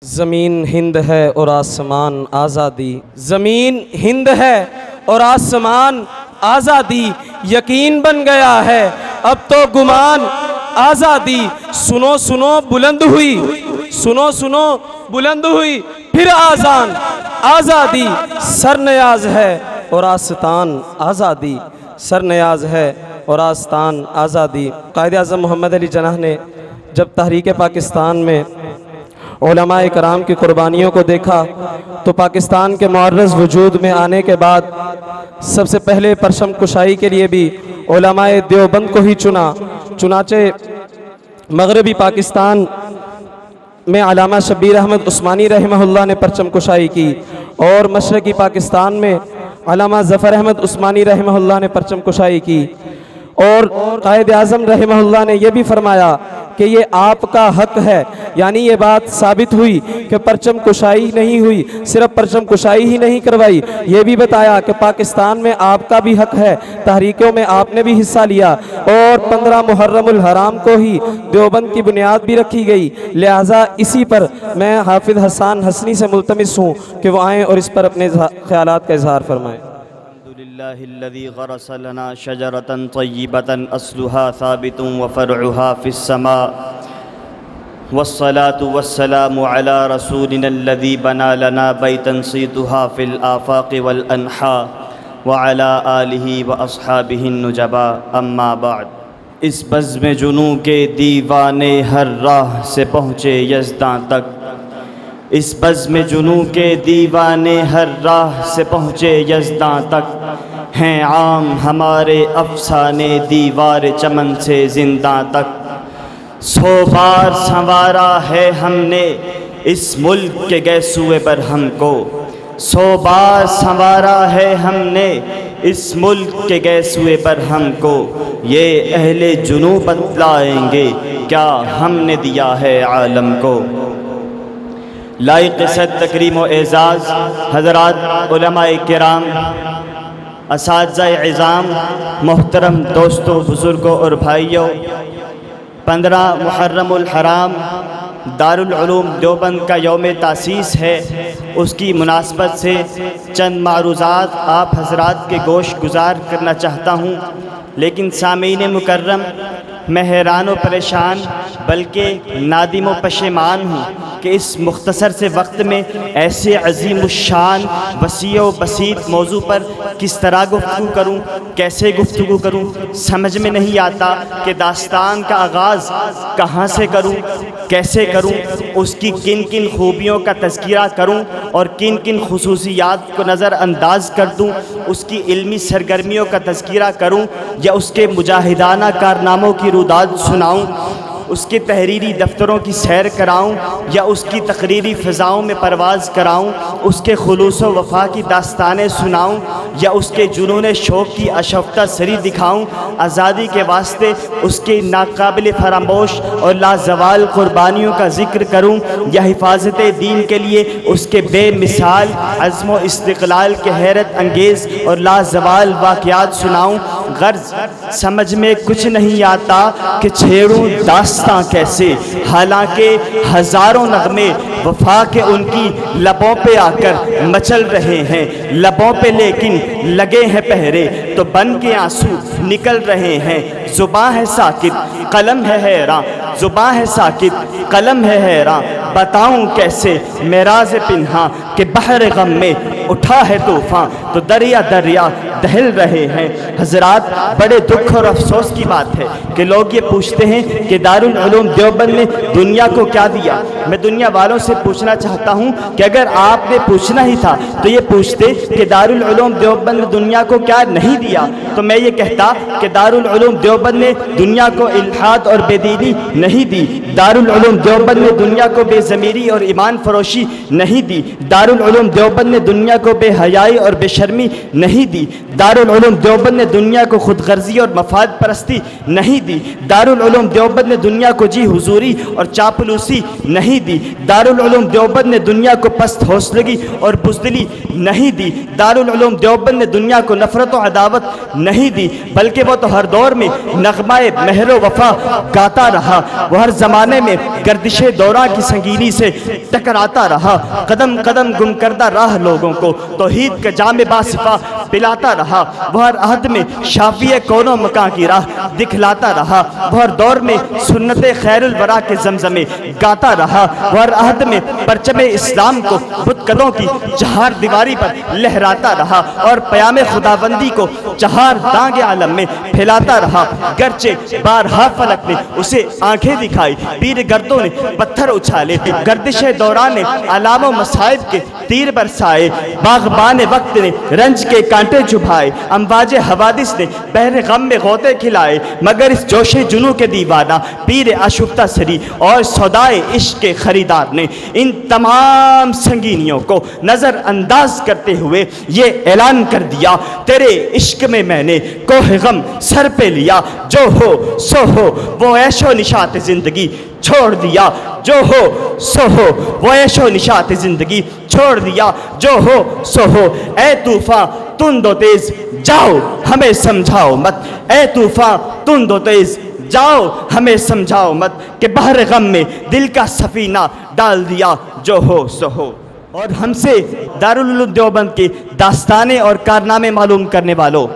زمین ہند ہے اور آسمان آزادی، زمین ہند ہے اور آسمان آزادی، یقین بن گیا ہے اب تو گمان آزادی۔ سنو سنو بلند ہوئی، سنو سنو بلند ہوئی پھر آذان، آزادی سر نیاز ہے اور آستان آزادی، سر نیاز ہے اور آستان آزادی۔ قائد اعظم محمد علی جناح نے جب تحریک پاکستان میں علماء کرام کی قربانیوں کو دیکھا تو پاکستان کے معرض وجود میں آنے کے بعد سب سے پہلے پرچم کشائی کے لیے بھی علماء دیوبند کو ہی چنا۔ چنانچہ مغربی پاکستان میں علامہ شبیر احمد عثمانی رحمہ اللہ نے پرچم کشائی کی، اور مشرقی پاکستان میں علامہ ظفر احمد عثمانی رحمہ اللہ نے پرچم کشائی کی، اور قائد اعظم رحمہ اللہ نے یہ بھی فرمایا کہ یہ آپ کا حق ہے۔ یعنی یہ بات ثابت ہوئی کہ پرچم کشائی نہیں ہوئی، صرف پرچم کشائی ہی نہیں کروائی، یہ بھی بتایا کہ پاکستان میں آپ کا بھی حق ہے، تحریکوں میں آپ نے بھی حصہ لیا، اور 15 محرم الحرام کو ہی دیوبند کی بنیاد بھی رکھی گئی۔ لہٰذا اسی پر میں حافظ حسان حسنی سے ملتمس ہوں کہ وہ آئیں اور اس پر اپنے خیالات کا اظہار فرمائیں۔ الحمدللہ الذی غرس لنا شجرۃ طیبۃ اصلها ثابت وفرعها فی السماء، والصلاة والسلام علی رسولنا الذی بنا لنا بیتا صیتها فی الآفاق والانحاء وعلی آلہ واصحابہ النجباء، اما بعد۔ اس بزم جنوں کے دیوانے ہر راہ سے پہنچے یزداں تک، اس بزم جنوں کے دیوانے ہر راہ سے پہنچے یزداں تک، ہیں عام ہمارے افسانے دیوار چمن سے زنداں تک۔ 100 بار سنوارا ہے ہم نے اس ملک کے گیسوئے پر ہم کو، 100 بار سنوارا ہے ہم نے اس ملک کے گیسوئے پر ہم کو، یہ اہل جنوں بتلائیں گے کیا ہم نے دیا ہے عالم کو۔ لائق صد تکریم و اعزاز حضرات علماء کرام، اساتذہ عظام، محترم دوستوں، بزرگوں اور بھائیوں، 15 محرم الحرام دارالعلوم دیوبند کا یوم تاسیس ہے۔ اس کی مناسبت سے چند معروضات آپ حضرات کے گوش گزار کرنا چاہتا ہوں، لیکن سامعین مکرم، میں حیران و پریشان بلکہ نادم و پشیمان ہوں کہ اس مختصر سے وقت میں ایسے عظیم الشان، وسیع و بسیط موضوع پر کس طرح گفتگو کروں، کیسے گفتگو کروں، سمجھ میں نہیں آتا کہ داستان کا آغاز کہاں سے کروں، کیسے کروں، اس کی کن کن خوبیوں کا تذکرہ کروں اور کن کن خصوصیات کو نظر انداز کر دوں، اس کی علمی سرگرمیوں کا تذکرہ کروں یا اس کے مجاہدانہ کارناموں کی روداد سناؤں، اس کے تحریری دفتروں کی سیر کراؤں یا اس کی تقریری فضاؤں میں پرواز کراؤں، اس کے خلوص و وفا کی داستانیں سناؤں یا اس کے جنون شوق کی اشفتہ سری دکھاؤں، آزادی کے واسطے اس کے ناقابل فراموش اور لازوال قربانیوں کا ذکر کروں یا حفاظت دین کے لیے اس کے بے مثال عزم و استقلال کے حیرت انگیز اور لازوال واقعات سناؤں۔ غرض سمجھ میں کچھ نہیں آتا کہ چھیڑوں داستاں کیسے، حالانکہ ہزاروں نغمے وفا کے ان کی لبوں پہ آ کر مچل رہے ہیں، لبوں پہ لیکن لگے ہیں پہرے تو بن کے آنسو نکل رہے ہیں۔ زباں ہے ساکت قلم ہے حیراں، زباں ہے ساکت قلم ہے حیراں، بتاؤں کیسے میں راز پنہاں کہ بحر غم میں اٹھا ہے طوفان تو دریا دریا دہل رہے ہیں۔ حضرات، بڑے دکھ اور افسوس کی بات ہے کہ لوگ یہ پوچھتے ہیں کہ دارالعلوم دیوبند نے دنیا کو کیا دیا۔ میں دنیا والوں سے پوچھنا چاہتا ہوں کہ اگر آپ نے پوچھنا ہی تھا تو یہ پوچھتے کہ دارالعلوم دیوبند نے دنیا کو کیا نہیں دیا، تو میں یہ کہتا کہ دارالعلوم دیوبند نے دنیا کو الحاد اور بے دینی نہیں دی، دارالعلوم دیوبند نے دنیا کو بے ضمیری اور ایمان فروشی نہیں دی، دارالعلوم دیوبند نے دنیا کو بے حیائی اور بے شرمی نہیں دی، دارالعلوم دیوبند نے دنیا کو خود غرضی اور مفاد پرستی نہیں دی۔ دارالعلوم دیوبند نے دنیا کو جی حضوری اور چاپلوسی نہیں دی۔ دارالعلوم دیوبند نے دنیا کو پست حوصلگی اور بزدلی نہیں دی۔ دارالعلوم دیوبند نے دنیا کو نفرت و عداوت نہیں دی، بلکہ وہ تو ہر دور میں نغمہ مہر و وفا گاتا رہا۔ وہ ہر زمانے میں گردش دوران کی سنگینی سے ٹکراتا رہا، قدم قدم گم کردہ راہ لوگوں کو توحید کا جام باصفا پلاتا رہا۔ وہ ہر عہد میں شافی کون و مکان کی راہ دکھلاتا رہا۔ وہ ہر دور میں سنت خیر الورا کے زمزمے گاتا رہا۔ وہ ہر عہد میں پرچم اسلام کو بت قدوں کی چہار دیواری پر لہراتا رہا اور پیام خداوندی کو چہار دانگ عالم میں پھیلاتا رہا۔ گرچہ بارہا فلک نے اسے آنکھیں دکھائی، پیر گردوں نے پتھر اچھالے، گردش دوران نے علام و مصائب کے تیر برسائے، باغبان وقت نے رنج کے کانٹے چبھائے، امواج حوادث نے بحر غم میں غوطے کھلائے، مگر اس جوش جنوں کے دیوانہ پیر آشفتہ سری اور سودائے عشق کے خریدار نے ان تمام سنگینیوں کو نظر انداز کرتے ہوئے یہ اعلان کر دیا، تیرے عشق میں میں نے کوہ غم سر پہ لیا، جو ہو سو ہو وہ عیش و نشاط زندگی چھوڑ دیا، جو ہو سو ہو وہ عیش و نشاط زندگی چھوڑ دیا، جو ہو سو ہو۔ اے طوفان تند و تیز جاؤ ہمیں سمجھاؤ مت، اے طوفان تند و تیز جاؤ ہمیں سمجھاؤ مت، کہ بحر غم میں دل کا سفینہ ڈال دیا، جو ہو سو ہو۔ اور ہم سے دارالعلوم دیوبند کی داستانیں اور کارنامے معلوم کرنے والوں،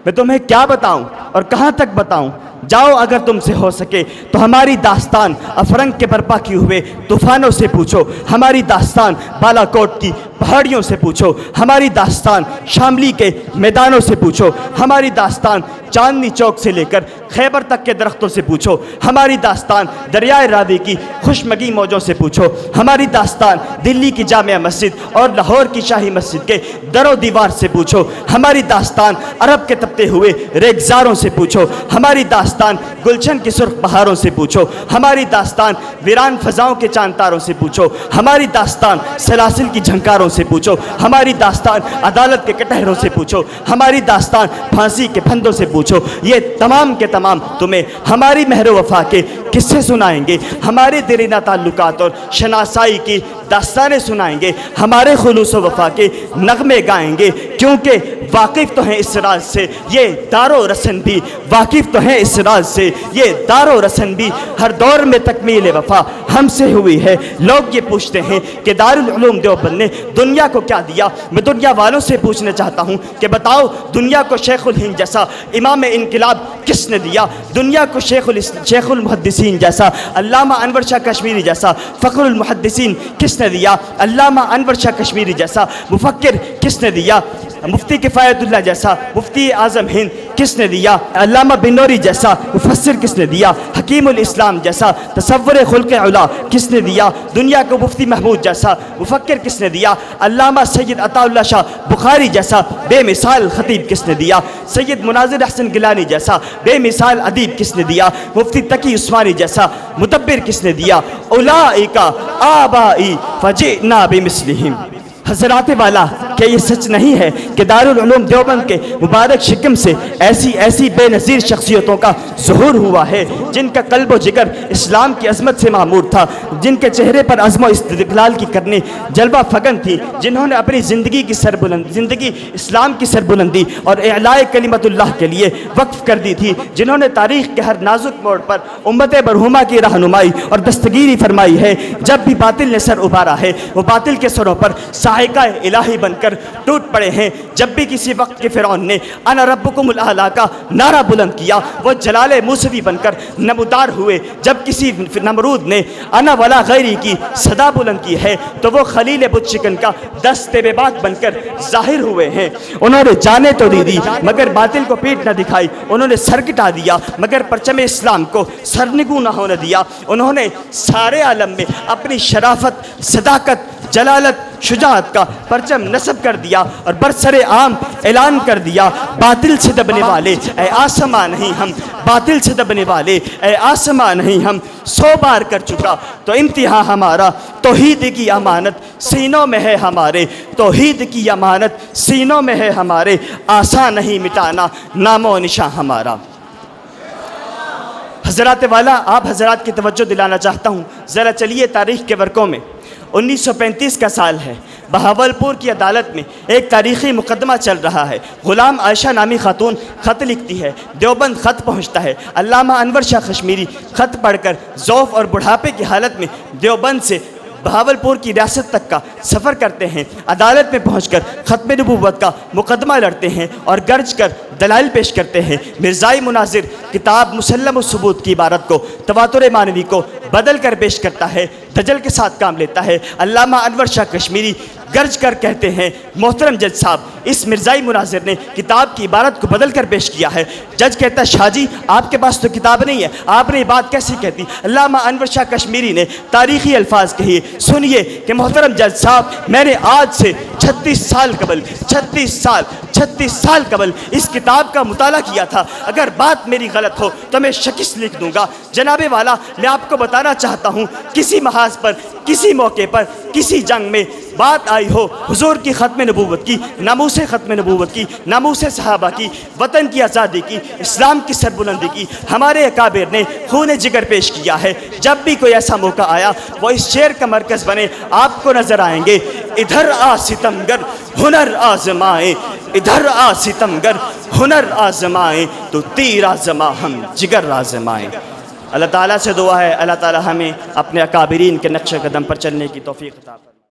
میں تمہیں کیا بتاؤں اور کہاں تک بتاؤں؟ جاؤ اگر تم سے ہو سکے تو ہماری داستان افرنگ کے برپا کیے ہوئے طوفانوں سے پوچھو، ہماری داستان بالا کوٹ کی پہاڑیوں سے پوچھو، ہماری داستان شاملی کے میدانوں سے پوچھو، ہماری داستان چاندنی چوک سے لے کر خیبر تک کے درختوں سے پوچھو، ہماری داستان دریائے راوی کی خوشمگی موجوں سے پوچھو، ہماری داستان دلی کی جامع مسجد اور لاہور کی شاہی مسجد کے در و دیوار سے پوچھو، ہماری داستان عرب کے تپتے ہوئے ریگزاروں سے پوچھو، ہماری داستان گلشن کی سرخ بہاروں سے پوچھو، ہماری داستان ویران فضاؤں کے چاند تاروں سے پوچھو، ہماری داستان سلاسل کی جھنکاروں سے پوچھو، ہماری داستان عدالت کے کٹہروں سے پوچھو، ہماری داستان پھانسی کے پھندوں سے پوچھو۔ یہ تمام کے تمام تمہیں ہماری مہر و وفا کے قصے سنائیں گے، ہمارے دیرینہ تعلقات اور شناسائی کی داستانیں سنائیں گے، ہمارے خلوص و وفا کے نغمے گائیں گے، کیونکہ واقف تو ہیں اس راز سے یہ دار و رسن بھی، واقف تو ہیں اس راز سے یہ دار و رسن بھی، ہر دور میں تکمیل وفا ہم سے ہوئی ہے۔ لوگ یہ پوچھتے ہیں کہ دارالعلوم دیوبند نے دنیا کو کیا دیا؟ میں دنیا والوں سے پوچھنا چاہتا ہوں کہ بتاؤ دنیا کو شیخ الہند جیسا امام انقلاب کس نے دیا؟ دنیا کو شیخ المحدثین جیسا، علامہ انور شاہ کشمیری جیسا فخر المحدثین کس نے دیا؟ علامہ انور شاہ کشمیری جیسا مفکر کس نے دیا؟ مفتی کفایت اللہ جیسا مفتی اعظم ہند کس نے دیا؟ علامہ بنوری جیسا مفسر کس نے دیا؟ حکیم الاسلام جیسا تصور خلق علا کس نے دیا؟ دنیا کو مفتی محمود جیسا مفکر کس نے دیا؟ علامہ سید عطا اللہ شاہ بخاری جیسا بے مثال خطیب کس نے دیا؟ سید مناظر احسن گیلانی جیسا بے مثال ادیب کس نے دیا؟ مفتی تقی عثمانی جیسا مدبر کس نے دیا؟ اولئک آبائی فجئنا بمثلہم۔ حضرات والا، کہ یہ سچ نہیں ہے کہ دارالعلوم دیوبند کے مبارک شکم سے ایسی بے نظیر شخصیتوں کا ظہور ہوا ہے جن کا قلب و جگر اسلام کی عظمت سے معمور تھا، جن کے چہرے پر عزم و استقلال کی کرنے جلوہ فگن تھی، جنہوں نے اپنی زندگی اسلام کی سربلندی اور اعلاء کلمت اللہ کے لیے وقف کر دی تھی، جنہوں نے تاریخ کے ہر نازک موڑ پر امت برہمہ کی رہنمائی اور دستگیری فرمائی ہے۔ جب بھی باطل نے سر ابھارا ہے وہ باطل کے سروں پر صاعقہ الہی بن کر ٹوٹ پڑے ہیں۔ جب بھی کسی وقت کے فرعون نے انا ربکم الاعلی کا نعرہ بلند کیا وہ جلال موسوی بن کر نمودار ہوئے۔ جب کسی نمرود نے انا ولا غیری کی صدا بلند کی ہے تو وہ خلیل بت شکن کا دست بے بات بن کر ظاہر ہوئے ہیں۔ انہوں نے جانے تو دی مگر باطل کو پیٹ نہ دکھائی، انہوں نے سر کٹا دیا مگر پرچم اسلام کو سرنگوں نہ ہونے دیا۔ انہوں نے سارے عالم میں اپنی شرافت، صداقت، جلالت شجاعت کا پرچم نصب کر دیا اور برسر عام اعلان کر دیا، باطل سے دبنے والے اے آسمان نہیں ہم، باطل سے دبنے والے اے آسمان نہیں ہم، 100 بار کر چکا تو امتحان ہمارا، توحید کی امانت سینوں میں ہے ہمارے، توحید کی امانت سینوں میں ہے ہمارے، آسان نہیں مٹانا نام و نشان ہمارا۔ حضرات والا، آپ حضرات کی توجہ دلانا چاہتا ہوں، ذرا چلیے تاریخ کے ورقوں میں۔ 1935 کا سال ہے، بہاولپور کی عدالت میں ایک تاریخی مقدمہ چل رہا ہے۔ غلام عائشہ نامی خاتون خط لکھتی ہے، دیوبند خط پہنچتا ہے۔ علامہ انور شاہ کشمیری خط پڑھ کر ضعف اور بڑھاپے کی حالت میں دیوبند سے بہاولپور کی ریاست تک کا سفر کرتے ہیں۔ عدالت میں پہنچ کر ختم نبوت کا مقدمہ لڑتے ہیں اور گرج کر دلائل پیش کرتے ہیں۔ مرزائی مناظر کتاب مسلم الثبوت کی عبارت کو تواتر معنوی کو بدل کر پیش کرتا ہے، دجل کے ساتھ کام لیتا ہے۔ علامہ انور شاہ کشمیری گرج کر کہتے ہیں، محترم جج صاحب، اس مرزائی مناظر نے کتاب کی عبارت کو بدل کر پیش کیا ہے۔ جج کہتا ہے، شاہ جی آپ کے پاس تو کتاب نہیں ہے، آپ نے یہ بات کیسی کہتی؟ علامہ انور شاہ کشمیری نے تاریخی الفاظ کہیے، سنیے کہ محترم جج صاحب، میں نے آج سے 36 سال قبل اس کتاب کا مطالعہ کیا تھا، اگر بات میری غلط ہو تو میں شکست لکھ دوں گا۔ جناب والا، میں آپ کو بتانا چاہتا ہوں، کسی محاذ پر، کسی موقع پر، کسی جنگ میں بات آئی ہو حضور کی ختم نبوت کی، ناموس ختم نبوت کی، ناموس صحابہ کی، وطن کی آزادی کی، اسلام کی سربلندی کی، ہمارے اکابر نے خون جگر پیش کیا ہے۔ جب بھی کوئی ایسا موقع آیا وہ اس شعر کا مرکز بنے، آپ کو نظر آئیں گے، ادھر آ ستمگر ہنر آزمائیں، ادھر آ ستمگر ہنر آزمائیں، تو تیر آزما ہم جگر آزمائیں۔ اللہ تعالیٰ سے دعا ہے اللہ تعالیٰ ہمیں اپنے اکابرین کے نقش قدم پر چلنے کی توفیق عطا فرمائے۔